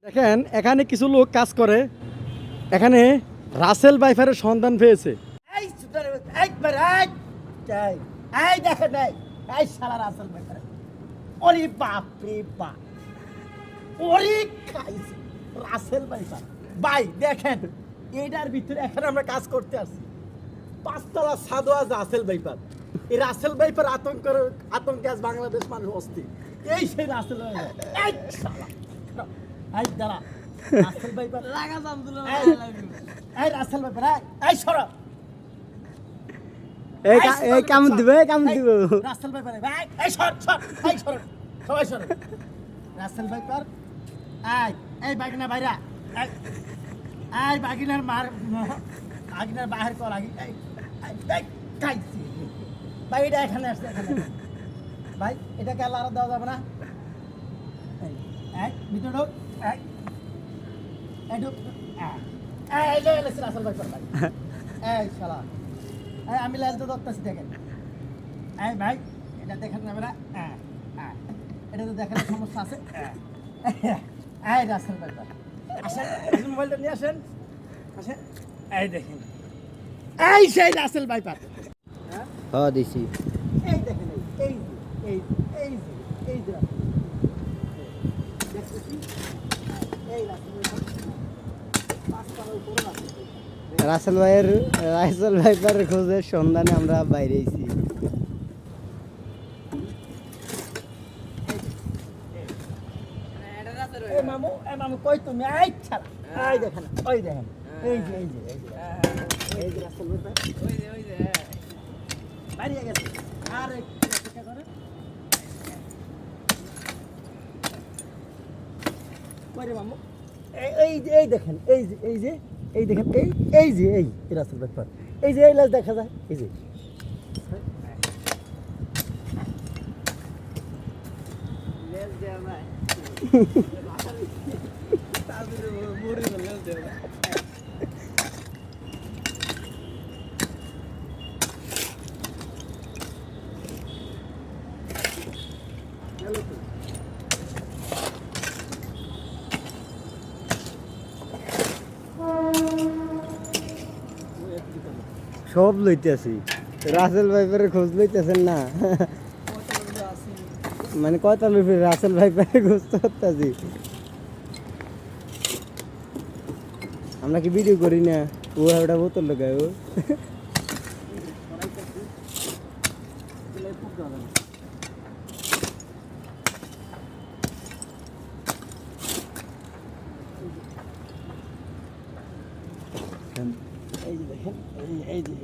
দেখেন এখানে কিছু লোক কাজ করে, এখানে রাসেল ভাইপারের সন্ধান পেয়েছে। দেখেন এই শালা রাসেল ভাইপার, ওরে বাপ রে বাপ, ওরে খাইছে রাসেল ভাইপার। ভাই দেখেন এইটার ভিতরে এখন আমরা কাজ করতে আসছি, 5 তলা সাদোয়া রাসেল ভাইপার। এই রাসেল ভাইপার আতঙ্কে আজ বাংলাদেশ মানুষ অস্থির। এই সেই রাসেল ভাইপার, এই শালা এই দাঁড়া রাসেল ভাইপার লাগা জামদুল্লাহ, এই রাসেল ভাইপার এই সরা, এই কাম দিবে রাসেল ভাইপার ভাই এই সর সর এই সর সবাই সর। রাসেল ভাইপার এই বাগিনা ভাইরা, এই বাগিনার বাগিনার বাহির কর আগে। খাইছি ভাই, এটা এখানে আসছে, এখানে ভাই এটাকে আলাদা দেওয়া যাবে না। ভিতরে ঢোক, রাসেল ভাইপার ভাই, এই শালা আমি লাল তো ধরতেছি দেখেন। এই ভাই এটা দেখেন না বেটা, এটা তো দেখার সমস্যা আছে। এই রাসেল ভাইপার আসেন, মোবাইলটা নিয়ে আসেন, আসেন এই দেখেন এই সেই রাসেল ভাইপার। হ্যাঁ দিছি। এই দেখেন এই এই এই এই যে এই রাসেল ভাইপার 5 তলার উপরে রাসেল ভাইপার। রাসেল ভাইপারের খোঁজের সন্ধানে আমরা বাইরে আইছি। মামু কই তুমি? এই ছাড়া এই দেখেন, ওই দেখেন এই যে এই যে এই যে এই যে রাসেল ভাইপার, ওই যে বাইরে গেছে। আর কি করে কই রে মামু? এই যে এই দেখেন এই যে এই যে এই দেখেন এই যে এই রাসেল ভাইপার, এই যে এই লাশ দেখা যায়, এই যে লেজ দেয়া ভাই সব লইতেছি, রাসেল ভাইপারের খোঁজ লইতেছেন না। মানে কয়টা লইবে রাসেল ভাইপারের খোঁজ করতেছি। আমরা কি ভিডিও করি না? ও ওটা বোতল লাগায় ও। এই যে দেখেন এই যে